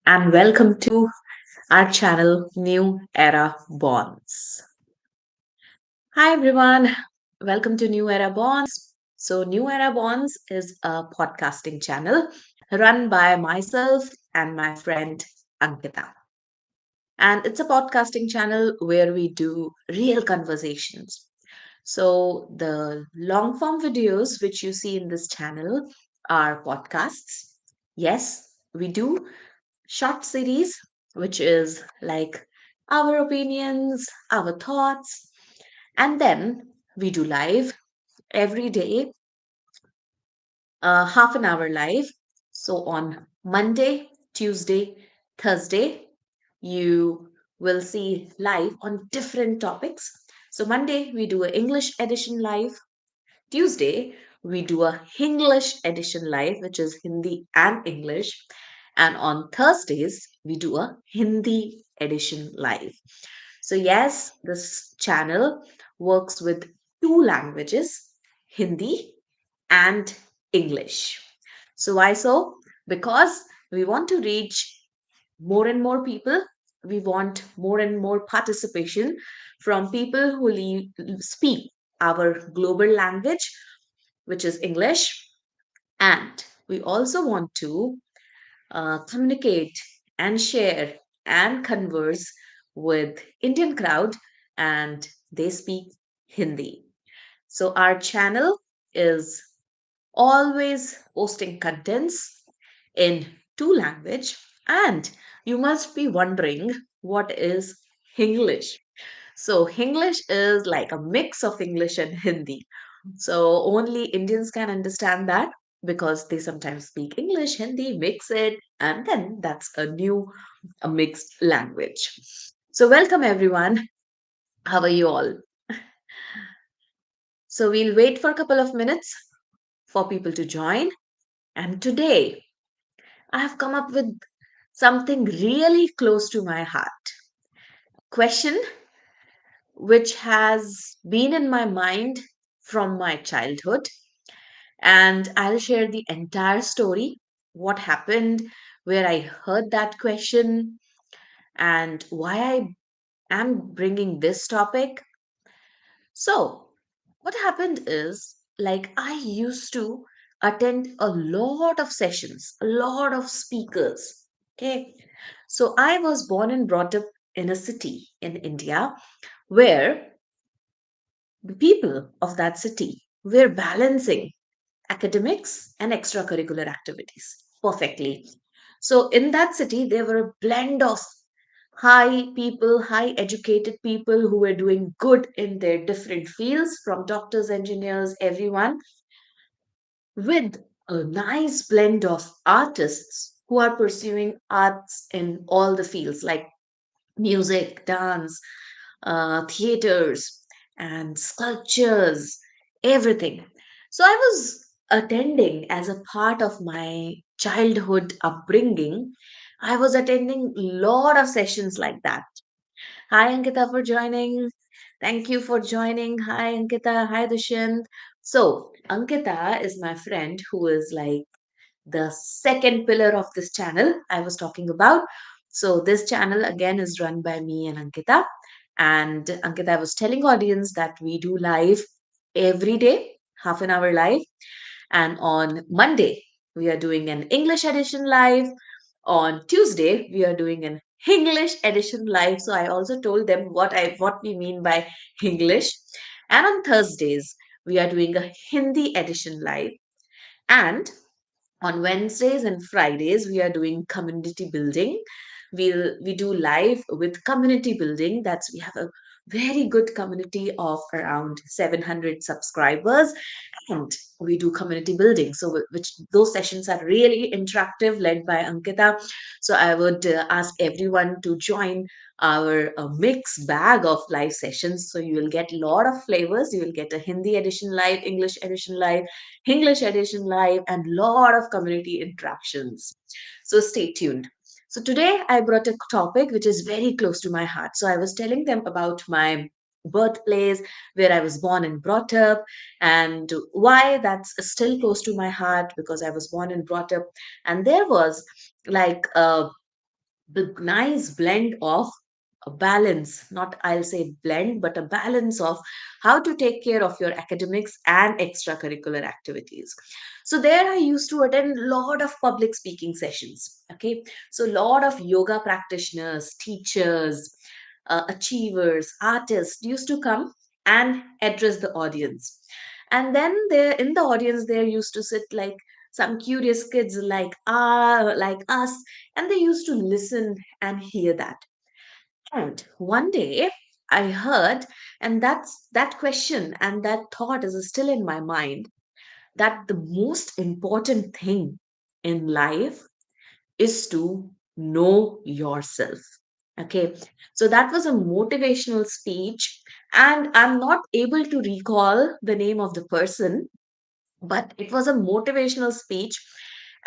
and welcome to our channel New Era Bonds. Hi everyone, welcome to New Era Bonds. So, New Era Bonds is a podcasting channel run by myself and my friend Ankita. And it's a podcasting channel where we do real conversations. So, the long form videos which you see in this channel are podcasts. Yes, we do short series, which is like our opinions, our thoughts, and then we do live every day, half an hour live. So on Monday, Tuesday, Thursday, you will see live on different topics. So Monday, we do an English edition live. Tuesday, we do a Hinglish edition live, which is Hindi and English. And on Thursdays, we do a Hindi edition live. So, yes, this channel works with two languages, Hindi and English. So, why so? Because we want to reach more and more people. We want more and more participation from people who speak our global language, which is English. And we also want to communicate and share and converse with Indian crowd and they speak Hindi. So our channel is always posting contents in two language and you must be wondering what is English. So English is like a mix of English and Hindi. So only Indians can understand that because they sometimes speak English, Hindi, mix it, and then that's a mixed language. So welcome everyone. How are you all? So we'll wait for a couple of minutes for people to join. And today I have come up with something really close to my heart. Question which has been in my mind from my childhood. And I'll share the entire story, what happened, where I heard that question, and why I am bringing this topic. So, what happened is like I used to attend a lot of sessions, a lot of speakers. Okay. So, I was born and brought up in a city in India where the people of that city were balancing academics and extracurricular activities perfectly. So in that city, there were a blend of high people, high educated people who were doing good in their different fields, from doctors, engineers, everyone, with a nice blend of artists who are pursuing arts in all the fields like music, dance, theaters, and sculptures, everything. So I was attending as a part of my childhood upbringing. I was attending a lot of sessions like that. Hi Ankita for joining. Thank you for joining. Hi Ankita. Hi Dushyant. So Ankita is my friend who is like the second pillar of this channel I was talking about. So this channel again is run by me and Ankita. And Ankita, I was telling audience that we do live every day, half an hour live. And on Monday, we are doing an English edition live. On Tuesday, we are doing an English edition live. So I also told them what we mean by English. And on Thursdays, we are doing a Hindi edition live. And on Wednesdays and Fridays, we are doing community building. We do live with community building. That's we have a very good community of around 700 subscribers, and we do community building. So, which those sessions are really interactive, led by Ankita. So, I would ask everyone to join our mix bag of live sessions. So, you will get a lot of flavors. You will get a Hindi edition live, English edition live, English edition live, and lot of community interactions. So stay tuned. So today I brought a topic which is very close to my heart. So I was telling them about my birthplace, where I was born and brought up, and why that's still close to my heart because I was born and brought up. And there was like the nice blend of a balance, not I'll say blend, but a balance of how to take care of your academics and extracurricular activities. So there I used to attend a lot of public speaking sessions. Okay. So a lot of yoga practitioners, teachers, achievers, artists used to come and address the audience. And then there in the audience, there used to sit like some curious kids like us, and they used to listen and hear that. And one day I heard, and that question and that thought is still in my mind, that the most important thing in life is to know yourself. Okay, so that was a motivational speech, and I'm not able to recall the name of the person, but it was a motivational speech,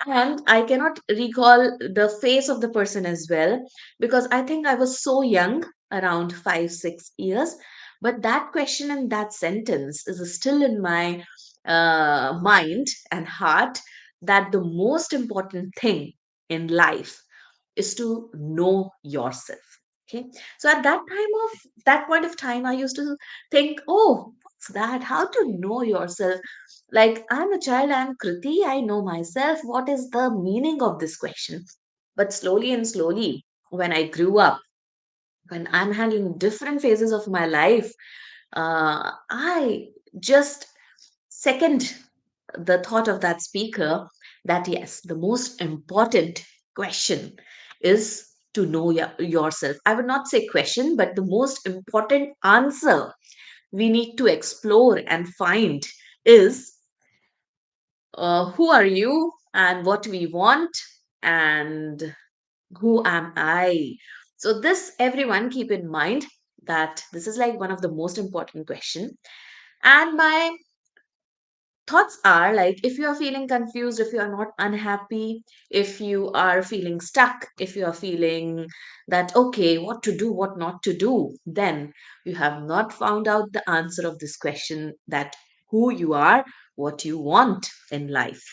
and I cannot recall the face of the person as well, because I think I was so young, around 5 6 years. But that question and that sentence is still in my mind and heart, that the most important thing in life is to know yourself. Okay, so at that point of time, I used to think, oh, what's that, how to know yourself? Like, I'm a child, I'm Kriti, I know myself. What is the meaning of this question? But slowly and slowly, when I grew up, when I'm handling different phases of my life, I just second the thought of that speaker, that yes, the most important question is to know yourself. I would not say question, but the most important answer we need to explore and find is, who are you and what we want, and who am I? So this, everyone keep in mind, that this is like one of the most important question. And my thoughts are like, if you are feeling confused, if you are not unhappy, if you are feeling stuck, if you are feeling that okay, what to do, what not to do, then you have not found out the answer of this question, that who you are, what you want in life.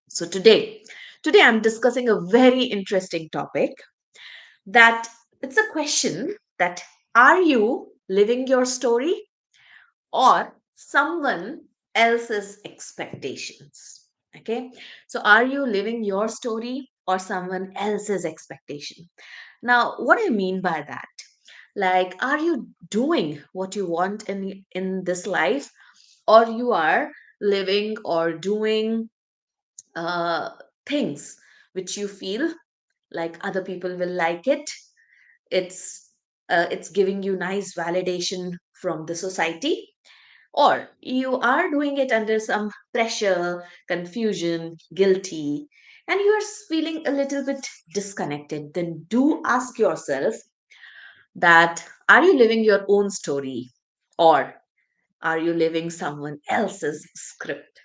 So today I'm discussing a very interesting topic, that it's a question that, are you living your story or someone else's expectations? Okay, so are you living your story or someone else's expectation? Now, what do I mean by that? Like, are you doing what you want in this life, or you are living or doing uh, things which you feel like other people will like it? It's giving you nice validation from the society, or you are doing it under some pressure, confusion, guilty, and you are feeling a little bit disconnected. Then do ask yourself that, are you living your own story, or are you living someone else's script?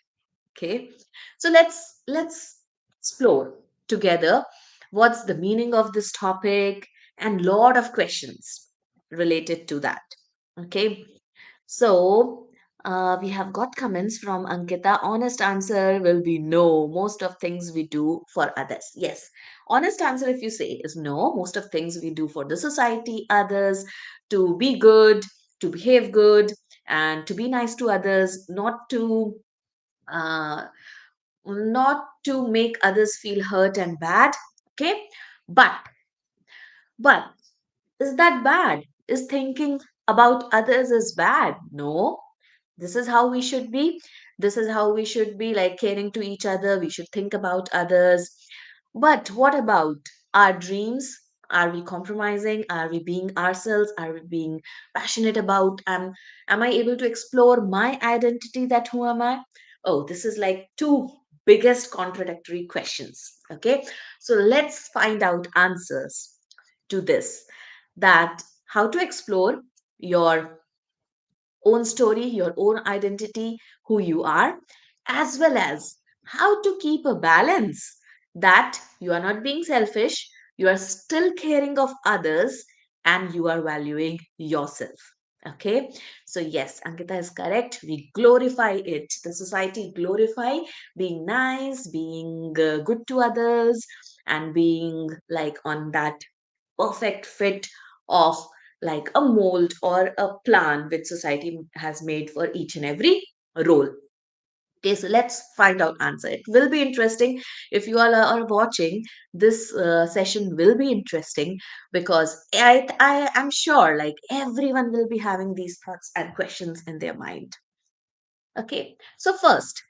Okay, so let's explore together what's the meaning of this topic, and lot of questions related to that. Okay, so we have got comments from Ankita. Honest answer will be no. Most of things we do for others. Yes, honest answer, if you say, is no. Most of things we do for the society, others, to be good, to behave good, and to be nice to others, uh, not to make others feel hurt and bad. Okay, but but is that bad? Is thinking about others is bad? No, this is how we should be. This is how we should be, like caring to each other. We should think about others. But what about our dreams? Are we compromising? Are we being ourselves? Are we being passionate about? Am I able to explore my identity? That who am I? Oh, this is like two biggest contradictory questions. Okay, so let's find out answers to this, that how to explore your own story, your own identity, who you are, as well as how to keep a balance, that you are not being selfish, you are still caring of others, and you are valuing yourself. Okay, so yes, Ankita is correct. We glorify it. The society glorify being nice, being good to others, and being like on that perfect fit of like a mold or a plan which society has made for each and every role. Okay, so let's find out answer. It will be interesting. If you all are watching, this session will be interesting because I am sure like everyone will be having these thoughts and questions in their mind. Okay, so first,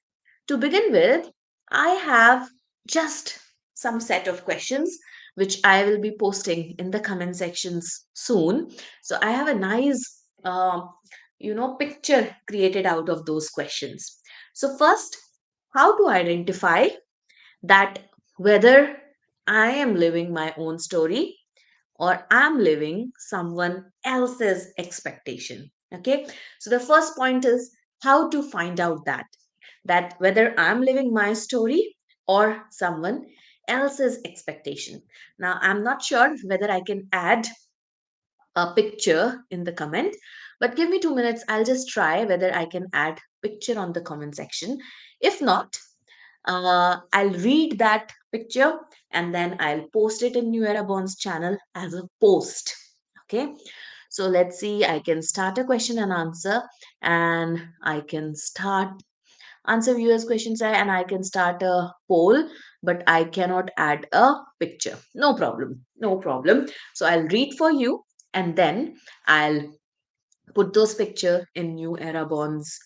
to begin with, I have just some set of questions which I will be posting in the comment sections soon. So I have a nice, picture created out of those questions. So first, how to identify that whether I am living my own story or I'm living someone else's expectation. Okay, so the first point is how to find out that whether I'm living my story or someone else's expectation. Now, I'm not sure whether I can add a picture in the comment, but give me 2 minutes. I'll just try whether I can add picture on the comment section. If not, I'll read that picture and then I'll post it in New Era Bonds channel as a post. Okay. So let's see. I can start a question and answer, and I can start answer viewers' questions and I can start a poll, but I cannot add a picture. No problem. No problem. So I'll read for you and then I'll put those picture in New Era Bonds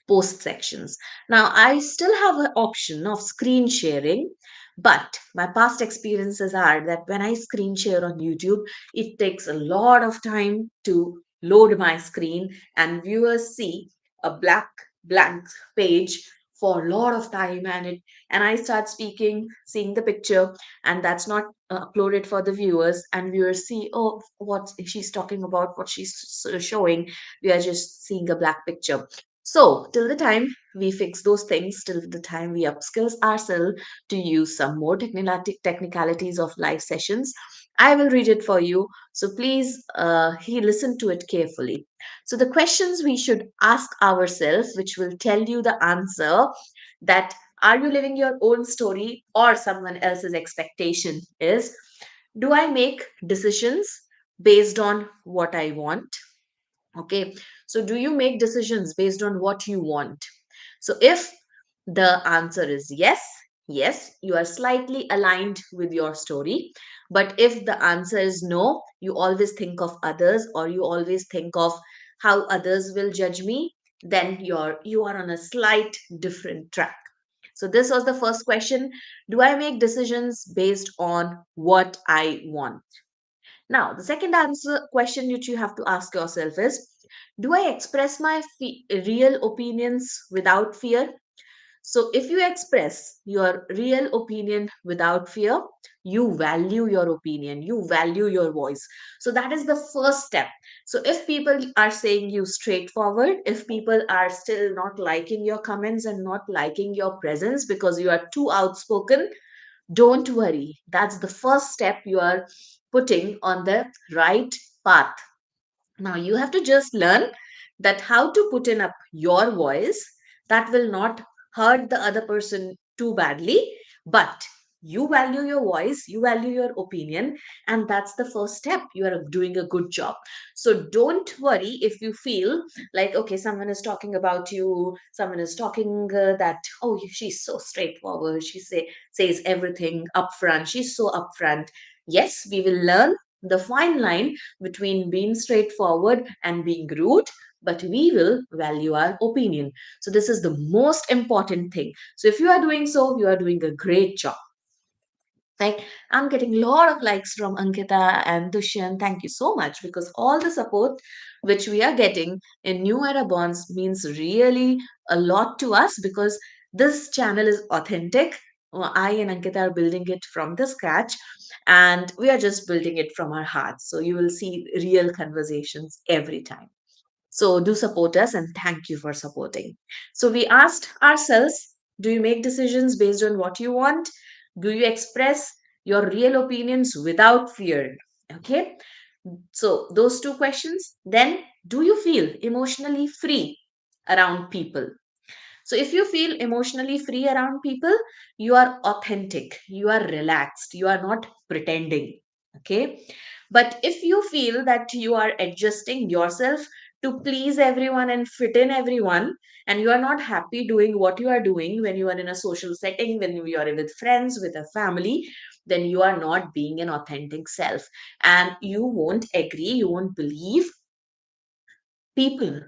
post sections. Now I still have an option of screen sharing, but my past experiences are that when I screen share on YouTube, it takes a lot of time to load my screen and viewers see a blank page for a lot of time, and I start speaking seeing the picture, and that's not uploaded for the viewers, and viewers see, oh, what she's talking about, what she's showing, we are just seeing a black picture. So till the time we fix those things, till the time we upskills ourselves to use some more technicalities of live sessions, I will read it for you. So please he listen to it carefully. So the questions we should ask ourselves, which will tell you the answer, that are you living your own story or someone else's expectation, is, do I make decisions based on what I want? Okay, so do you make decisions based on what you want? So if the answer is yes, yes, you are slightly aligned with your story. But if the answer is no, you always think of others or you always think of how others will judge me, then you are on a slight different track. So this was the first question. Do I make decisions based on what I want? Now, the second answer question which you have to ask yourself is, do I express my real opinions without fear? So, if you express your real opinion without fear, you value your opinion, you value your voice. So, that is the first step. So, if people are saying you straightforward, if people are still not liking your comments and not liking your presence because you are too outspoken, don't worry. That's the first step you are putting on the right path. Now you have to just learn that how to put in up your voice that will not hurt the other person too badly, but you value your voice, you value your opinion, and that's the first step. You are doing a good job. So don't worry if you feel like, okay, someone is talking about you, someone is talking that, oh, she's so straightforward, says everything upfront, she's so upfront. Yes, we will learn the fine line between being straightforward and being rude, but we will value our opinion. So, this is the most important thing. So, if you are doing so, you are doing a great job. Like, I'm getting a lot of likes from Ankita and Dushyant. Thank you so much, because all the support which we are getting in New Era Bonds means really a lot to us, because this channel is authentic. I and Ankita are building it from the scratch, and we are just building it from our hearts. So you will see real conversations every time. So do support us, and thank you for supporting. So we asked ourselves, do you make decisions based on what you want? Do you express your real opinions without fear? Okay. So those two questions. Then, do you feel emotionally free around people? So if you feel emotionally free around people, you are authentic, you are relaxed, you are not pretending. Okay. But if you feel that you are adjusting yourself to please everyone and fit in everyone, and you are not happy doing what you are doing when you are in a social setting, when you are with friends, with a family, then you are not being an authentic self. And you won't agree, you won't believe, people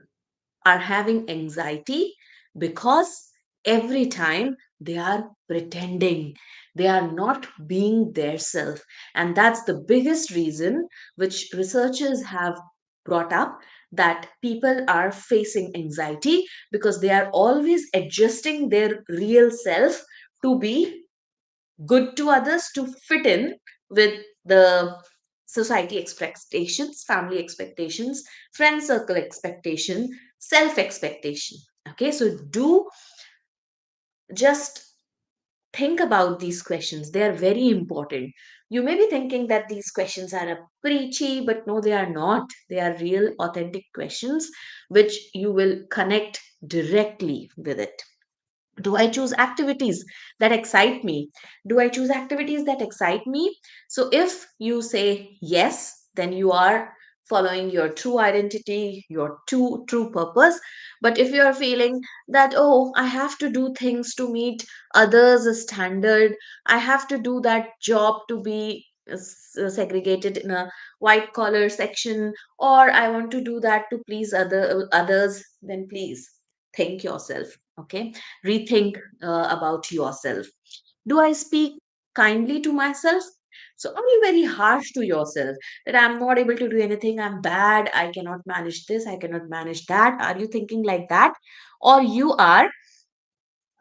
are having anxiety because every time they are pretending, they are not being their self. And that's the biggest reason which researchers have brought up, that people are facing anxiety because they are always adjusting their real self to be good to others, to fit in with the society expectations, family expectations, friend circle expectation, self expectation. Okay, so do just think about these questions. They are very important. You may be thinking that these questions are a preachy, but no, they are not. They are real, authentic questions which you will connect directly with it. Do I choose activities that excite me? Do I choose activities that excite me? So if you say yes, then you are following your true identity, your true purpose. But if you are feeling that, oh, I have to do things to meet others' standard, I have to do that job to be segregated in a white collar section, or I want to do that to please others, then please think yourself. Okay, rethink about yourself. Do I speak kindly to myself? So are you very harsh to yourself, that I'm not able to do anything, I'm bad, I cannot manage this, I cannot manage that? Are you thinking like that? Or you are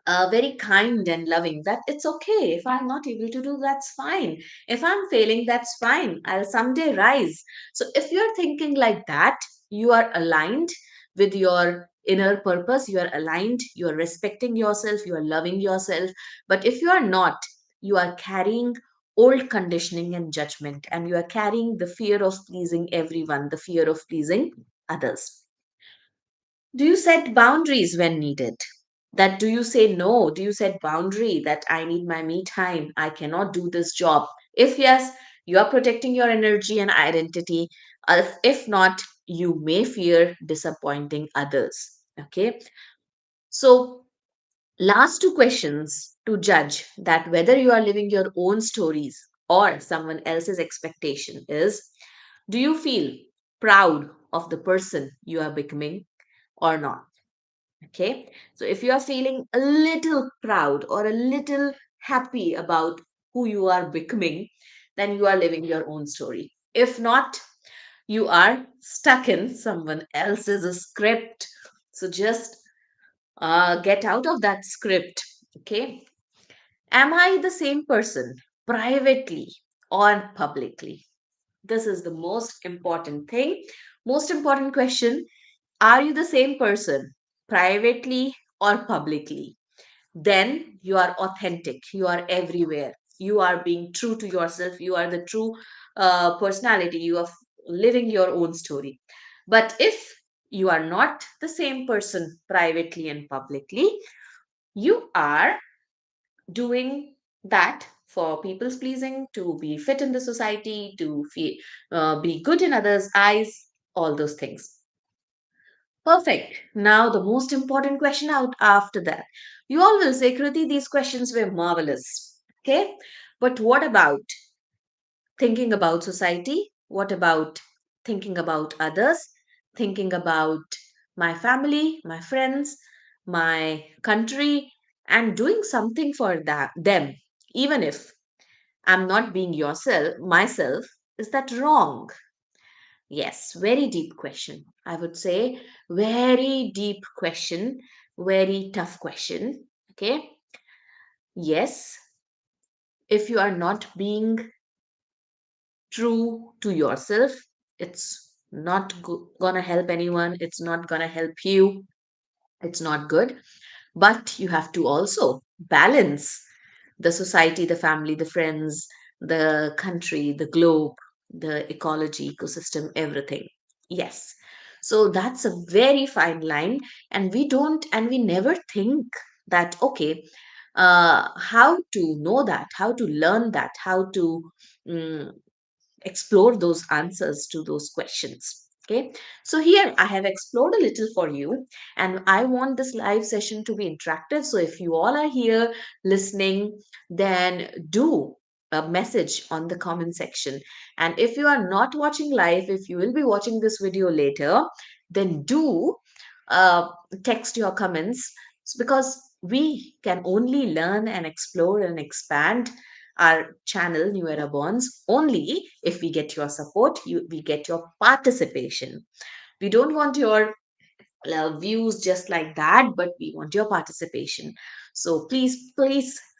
very kind and loving, that it's okay, if I'm not able to do, that's fine, if I'm failing, that's fine, I'll someday rise. So if you're thinking like that, you are aligned with your inner purpose, you are aligned, you are respecting yourself, you are loving yourself. But if you are not, you are carrying old conditioning and judgment, and you are carrying the fear of pleasing everyone, the fear of pleasing others. Do you set boundaries when needed? That do you say no? Do you set boundary that I need my me time? I cannot do this job. If yes, you are protecting your energy and identity. If not, you may fear disappointing others. Okay. So, last two questions to judge that whether you are living your own stories or someone else's expectation is, do you feel proud of the person you are becoming or not? Okay. So if you are feeling a little proud or a little happy about who you are becoming, then you are living your own story. If not, you are stuck in someone else's script. So just get out of that script. Okay. Am I the same person privately or publicly? This is the most important thing. Most important question. Are you the same person privately or publicly? Then you are authentic, you are everywhere, you are being true to yourself, you are the true personality, you are living your own story. But if you are not the same person privately and publicly, you are doing that for people's pleasing, to be fit in the society, to be good in others' eyes, all those things. Perfect. Now, the most important question out after that. You all will say, Kriti, these questions were marvelous. Okay. But what about thinking about society? What about thinking about others? Thinking about my family, my friends, my country, and doing something for them, even if I'm not being myself, is that wrong? Yes, very deep question. I would say very deep question, very tough question. Okay. Yes, if you are not being true to yourself, it's not gonna help anyone. It's not gonna help you. It's not good. But you have to also balance the society, the family, the friends, the country, the globe, the ecology, ecosystem, everything. Yes. So that's a very fine line, and we never think that, okay, how to know that, how to learn that, how to mm, explore those answers to those questions. Okay, so here I have explored a little for you, and I want this live session to be interactive. So if you all are here listening, then do a message on the comment section. And if you are not watching live, if you will be watching this video later, then do uh, text your comments, because we can only learn and explore and expand our channel New Era Bonds only if we get your support, we get your participation. We don't want your views just like that, but we want your participation. So please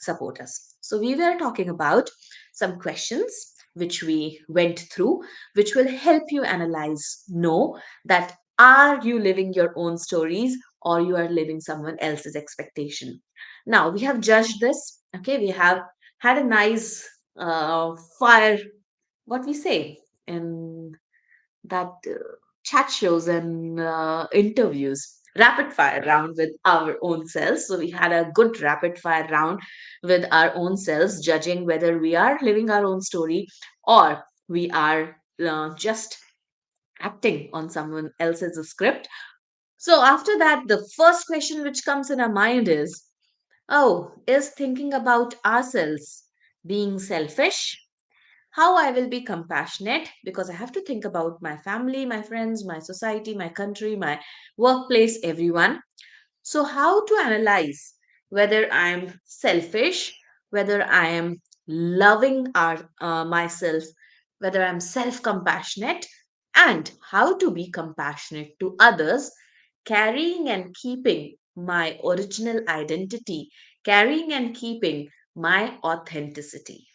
support us. So we were talking about some questions which we went through, which will help you analyze, know that are you living your own stories or you are living someone else's expectation. Now we have judged this. Okay, we have had a nice fire, what we say in that chat shows and interviews, rapid fire round with our own selves. So we had a good rapid fire round with our own selves, judging whether we are living our own story or we are just acting on someone else's script. So after that, the first question which comes in our mind is, oh, is thinking about ourselves being selfish? How I will be compassionate, because I have to think about my family, my friends, my society, my country, my workplace, everyone. So, how to analyze whether I'm selfish, whether I am loving myself, whether I'm self compassionate, and how to be compassionate to others, carrying and keeping my original identity, carrying and keeping my authenticity.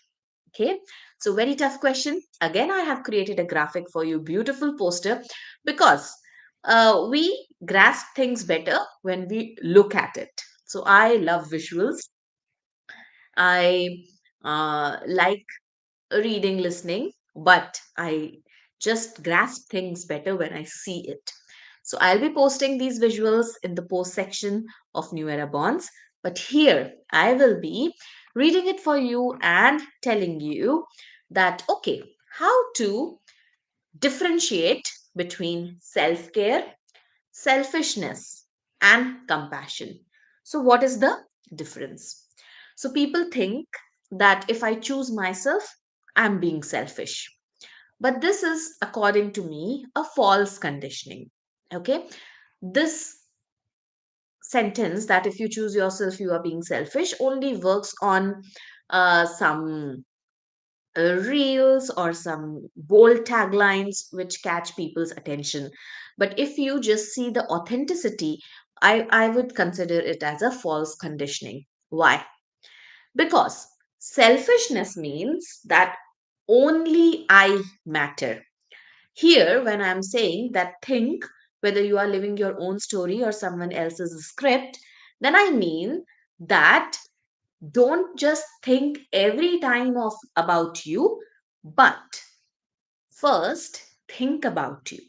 Okay, so very tough question. Again, I have created a graphic for you, beautiful poster, because we grasp things better when we look at it. So I love visuals. I like reading, listening, but I just grasp things better when I see it. So I'll be posting these visuals in the post section of New Era Bonds, but here I will be reading it for you and telling you that, okay, how to differentiate between self care, selfishness, and compassion. So, what is the difference? So, people think that if I choose myself, I'm being selfish. But this is, according to me, a false conditioning. Okay. This sentence that if you choose yourself, you are being selfish only works on some reels or some bold taglines which catch people's attention. But if you just see the authenticity, I would consider it as a false conditioning. Why? Because selfishness means that only I matter. Here, when I'm saying that think whether you are living your own story or someone else's script, then I mean that don't just think every time of about you, but first think about you.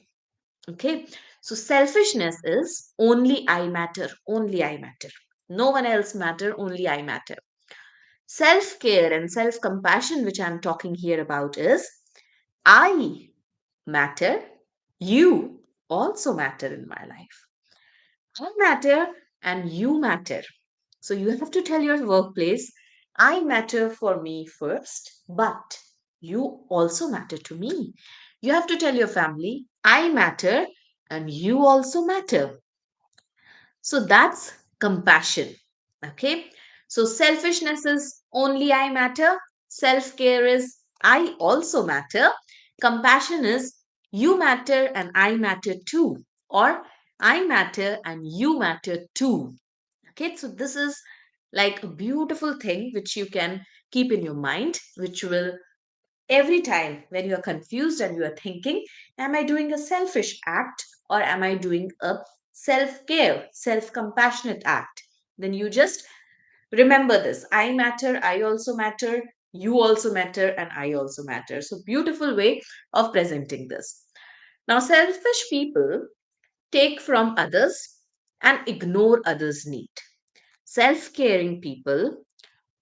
Okay, so selfishness is only I matter, only I matter, no one else matter, only I matter. Self care and self compassion, which I'm talking here about, is I matter, you also matter in my life. I matter and you matter. So you have to tell your workplace, I matter for me first, but you also matter to me. You have to tell your family, I matter and you also matter. So that's compassion. Okay. So selfishness is only I matter. Self care is I also matter. Compassion is you matter and I matter too. Or I matter and you matter too. Okay. So this is like a beautiful thing which you can keep in your mind, which will every time when you are confused and you are thinking, am I doing a selfish act or am I doing a self care, self compassionate act? Then you just remember this, I matter, I also matter, you also matter, and I also matter. So, beautiful way of presenting this. Now, selfish people, take from others and ignore others' need. Self caring people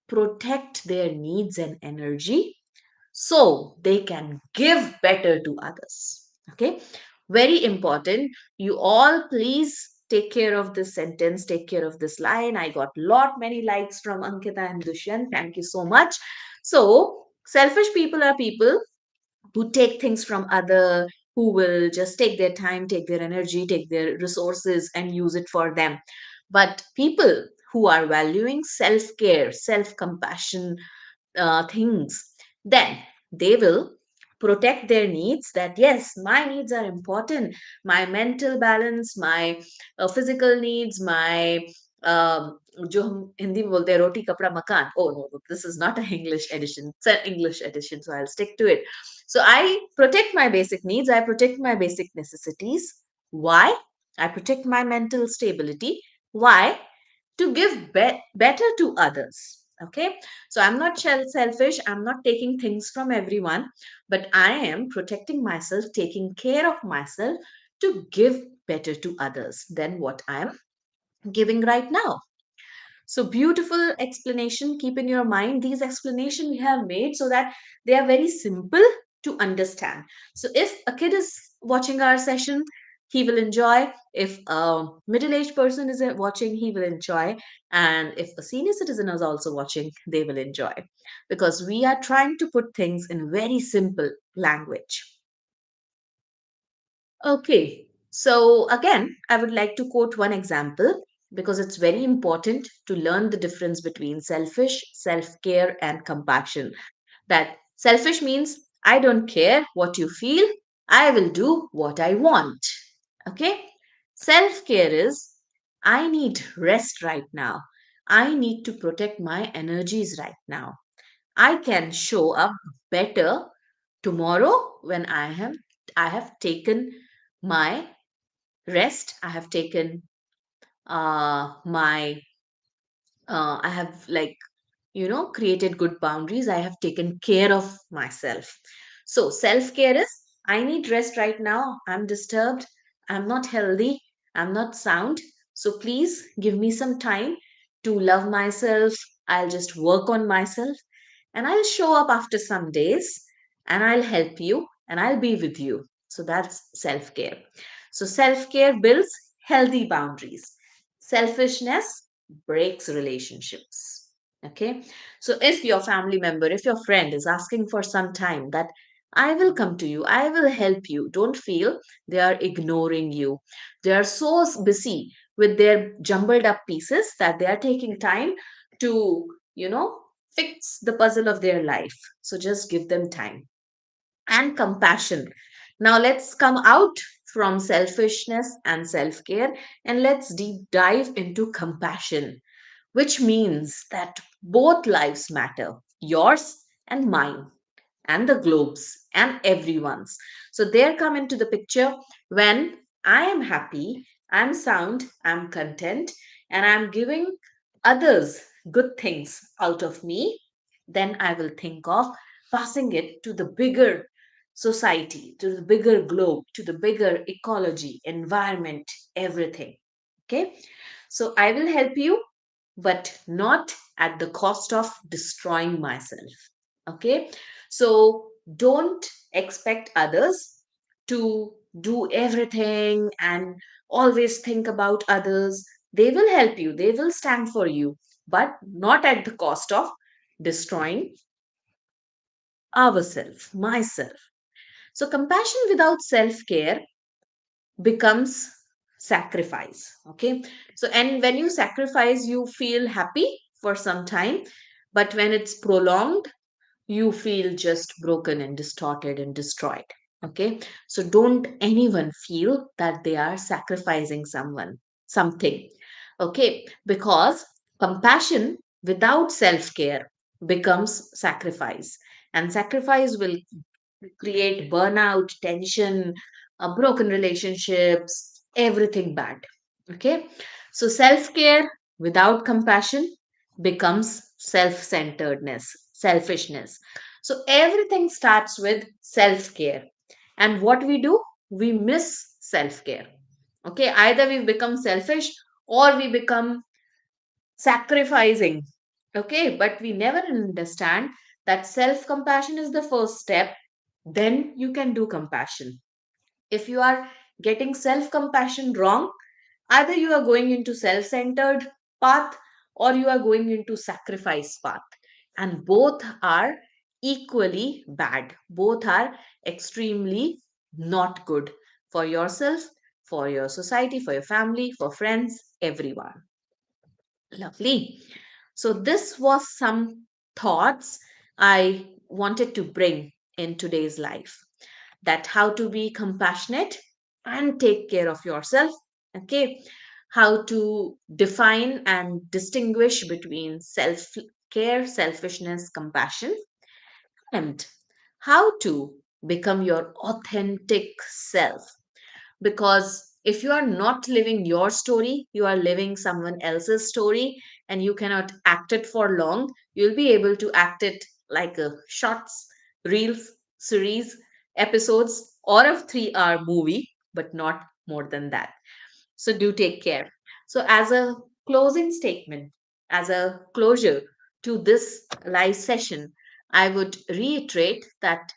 protect their needs and energy so they can give better to others. Okay, very important. You all please take care of this sentence, take care of this line. I got lot many likes from Ankita and Dushyant. Thank you so much. So, selfish people are people who take things from other, who will just take their time, take their energy, take their resources and use it for them. But people who are valuing self care, self compassion, things, then they will protect their needs. That yes, my needs are important, my mental balance, my physical needs, my जो हम हिंदी में बोलते हैं रोटी कपड़ा मकान. Oh no, this is not an English edition, it's an English edition, so I'll stick to it. So I protect my basic needs, I protect my basic necessities. Why? I protect my mental stability. Why? To give better to others. Okay, so I'm not selfish, I'm not taking things from everyone, but I am protecting myself, taking care of myself to give better to others than what I am giving right now. So beautiful explanation. Keep in your mind these explanations we have made so that they are very simple to understand. So if a kid is watching our session, he will enjoy. If a middle-aged person is watching, he will enjoy. And if a senior citizen is also watching, they will enjoy. Because we are trying to put things in very simple language. Okay, so again, I would like to quote one example because it's very important to learn the difference between selfish, self care, and compassion. That selfish means I don't care what you feel, I will do what I want. Okay, self care is I need rest right now, I need to protect my energies right now. I can show up better tomorrow when I have taken my rest. I have taken my I have like created good boundaries. I have taken care of myself. So self care is I need rest right now. I'm disturbed. I'm not healthy. I'm not sound. So please give me some time to love myself. I'll just work on myself and I'll show up after some days and I'll help you and I'll be with you. So that's self care. So self care builds healthy boundaries. Selfishness breaks relationships. Okay. So if your family member, if your friend is asking for some time, that I will come to you, I will help you, don't feel they are ignoring you. They are so busy with their jumbled up pieces that they are taking time to, fix the puzzle of their life. So just give them time and compassion. Now let's come out from selfishness and self care and let's deep dive into compassion, which means that both lives matter, yours and mine, and the globe's and everyone's. So there come into the picture when I am happy, I'm sound, I'm content, and I'm giving others good things out of me, then I will think of passing it to the bigger society, to the bigger globe, to the bigger ecology, environment, everything. Okay. So I will help you, but not at the cost of destroying myself. Okay. So don't expect others to do everything and always think about others. They will help you, they will stand for you, but not at the cost of destroying ourselves, myself. So, compassion without self care becomes sacrifice. Okay. So, and when you sacrifice, you feel happy for some time, but when it's prolonged, you feel just broken and distorted and destroyed. Okay. So, don't anyone feel that they are sacrificing something. Okay. Because compassion without self care becomes sacrifice, and sacrifice will create burnout, tension, broken relationships, everything bad. Okay. So self care without compassion becomes self centeredness, selfishness. So everything starts with self care. And what we do, we miss self care. Okay, either we become selfish or we become sacrificing. Okay, but we never understand that self compassion is the first step, then you can do compassion. If you are getting self compassion wrong, either you are going into self centered path or you are going into sacrifice path, and both are equally bad, both are extremely not good for yourself, for your society, for your family, for friends, everyone. Lovely. So, this was some thoughts I wanted to bring in today's life, that how to be compassionate and take care of yourself. Okay. How to define and distinguish between self care, selfishness, compassion, and how to become your authentic self, because if you are not living your story, you are living someone else's story, and you cannot act it for long. You'll be able to act it like a shots, reels, series, episodes, or a 3 hour movie, but not more than that. So do take care. So, as a closing statement, as a closure to this live session, I would reiterate that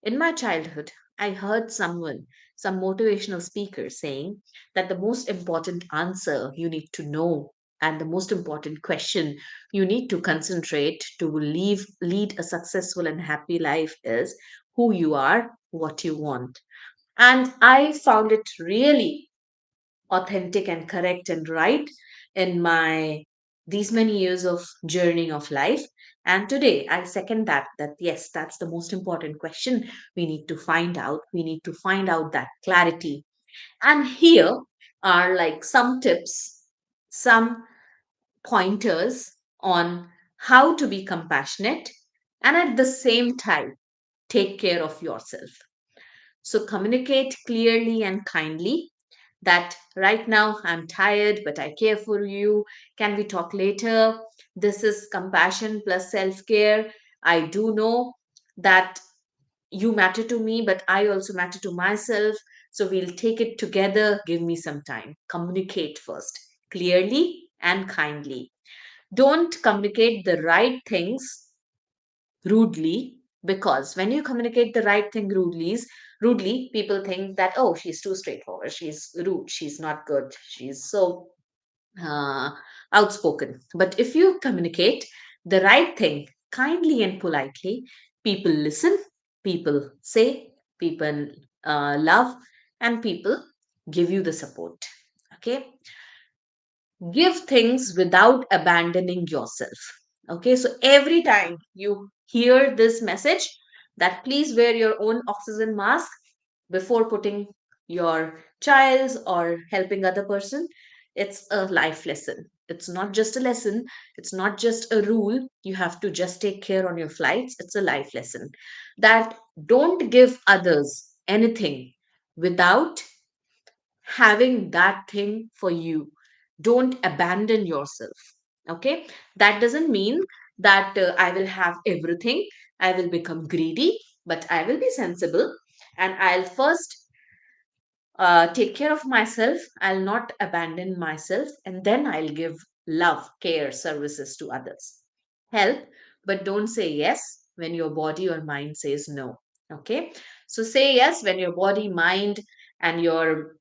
in my childhood, I heard someone, some motivational speaker saying that the most important answer you need to know and the most important question you need to concentrate to lead a successful and happy life is who you are, what you want. And I found it really authentic and correct and right in my these many years of journeying of life. And today I second that yes, that's the most important question we need to find out. We need to find out that clarity. And here are like some tips, some pointers on how to be compassionate and at the same time take care of yourself. So communicate clearly and kindly that right now I'm tired, but I care for you. Can we talk later? This is compassion plus self care. I do know that you matter to me, but I also matter to myself. So we'll take it together. Give me some time. Communicate first, clearly and kindly. Don't communicate the right things rudely, because when you communicate the right thing rudely, people think that, oh, she's too straightforward, she's rude, she's not good, she's so uh, outspoken. But if you communicate the right thing kindly and politely, people listen, people say, people love, and people give you the support. Okay, give things without abandoning yourself. Okay, so every time you hear this message that please wear your own oxygen mask before putting your child's or helping other person, it's a life lesson. It's not just a lesson, it's not just a rule you have to just take care on your flights. It's a life lesson that don't give others anything without having that thing for you. Don't abandon yourself. Okay, that doesn't mean that I will have everything, I will become greedy, but I will be sensible and I'll first take care of myself. I'll not abandon myself, and then I'll give love, care, services to others. Help, but don't say yes when your body or mind says no. Okay, so say yes when your body, mind, and your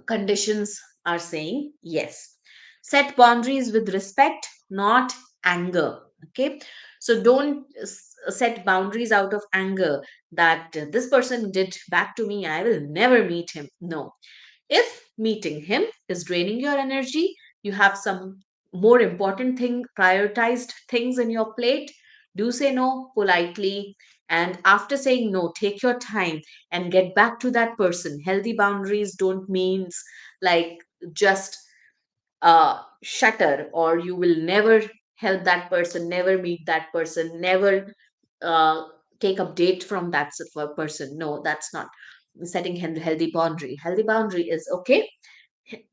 conditions are saying yes. Set boundaries with respect, not anger. Okay, so don't set boundaries out of anger that this person did back to me, I will never meet him. No, if meeting him is draining your energy, you have some more important thing, prioritized things in your plate, do say no politely. And after saying no, take your time and get back to that person. Healthy boundaries don't means like just shutter, or you will never help that person, never meet that person, never uh, take update from that person. No, that's not setting healthy boundary. Healthy boundary is okay,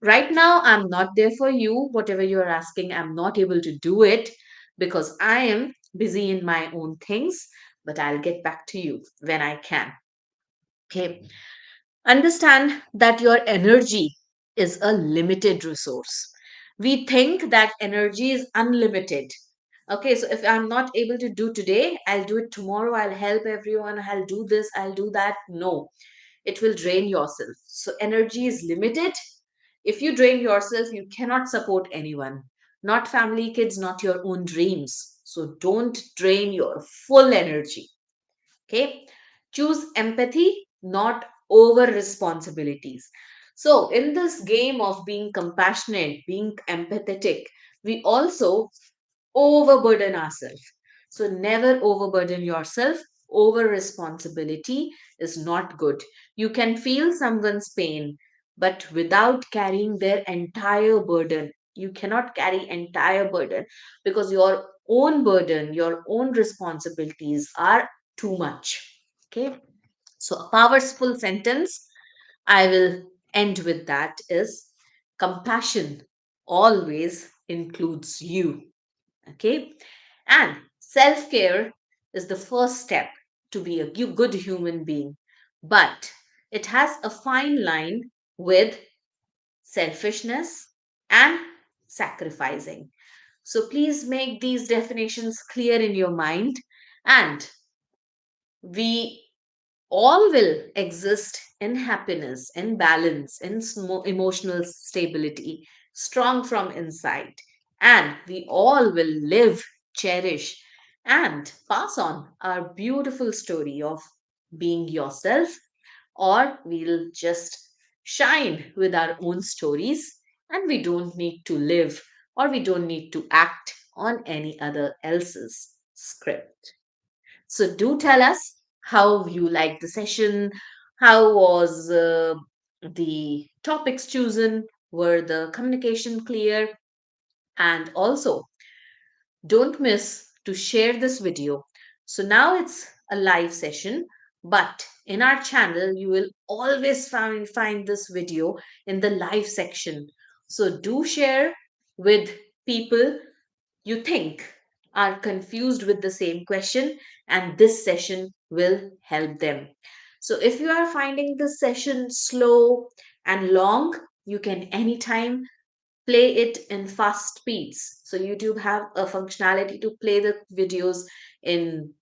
right now I'm not there for you. Whatever you're asking, I'm not able to do it because I am busy in my own things, but I'll get back to you when I can. Okay, understand that your energy is a limited resource. We think that energy is unlimited. Okay, so if I'm not able to do today, I'll do it tomorrow, I'll help everyone, I'll do this, I'll do that. No, it will drain yourself. So energy is limited. If you drain yourself, you cannot support anyone, not family, kids, not your own dreams. So don't drain your full energy. Okay, choose empathy, not over responsibilities. So in this game of being compassionate, being empathetic, we also overburden ourselves. So never overburden yourself. Over responsibility is not good. You can feel someone's pain, but without carrying their entire burden. You cannot carry entire burden because your own burden, your own responsibilities are too much. Okay. So a powerful sentence I will end with that is compassion always includes you. Okay, and self care is the first step to be a good human being, but it has a fine line with selfishness and sacrificing. So please make these definitions clear in your mind, and we all will exist in happiness, in balance, in emotional stability, strong from inside. And we all will live, cherish, and pass on our beautiful story of being yourself, or we'll just shine with our own stories and we don't need to live or we don't need to act on any other else's script. So do tell us how you liked the session. How was the topics chosen? Were the communication clear? And also, don't miss to share this video. So now it's a live session, but in our channel, you will always find this video in the live section. So do share with people you think are confused with the same question, and this session will help them. So if you are finding this session slow and long, you can anytime play it in fast speeds. So YouTube have a functionality to play the videos in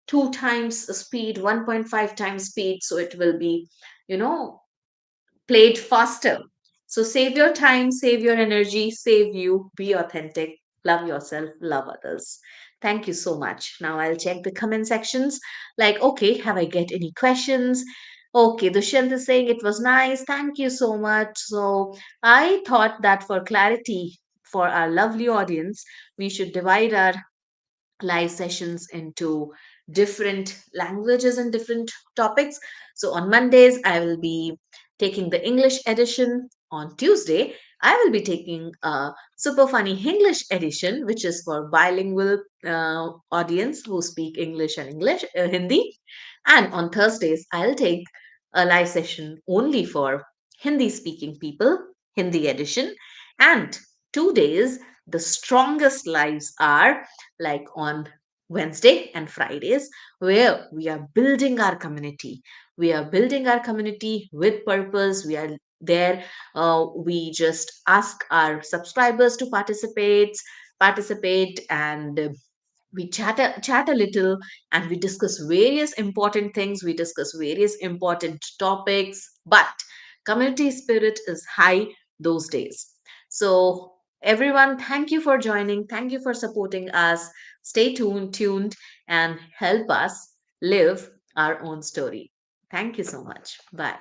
two times speed, 1.5 times speed, so it will be, you know, played faster. So save your time, save your energy, save you, be authentic, love yourself, love others. Thank you so much. Now I'll check the comment sections. Like, okay, have I get any questions? Okay, Dushyant is saying it was nice. Thank you so much. So I thought that for clarity for our lovely audience, we should divide our live sessions into different languages and different topics. So on Mondays, I will be taking the English edition. On Tuesday, I will be taking a super funny English edition, which is for bilingual audience who speak English and Hindi. And on Thursdays, I'll take a live session only for Hindi speaking people, Hindi edition. And 2 days, the strongest lives are like on Wednesday and Fridays, where we are building our community. We are building our community with purpose. We are there. We just ask our subscribers to participate, and we chat a little, and we discuss various important things. We discuss various important topics, but community spirit is high those days. So everyone, thank you for joining, thank you for supporting us. Stay tuned and help us live our own story. Thank you so much. Bye.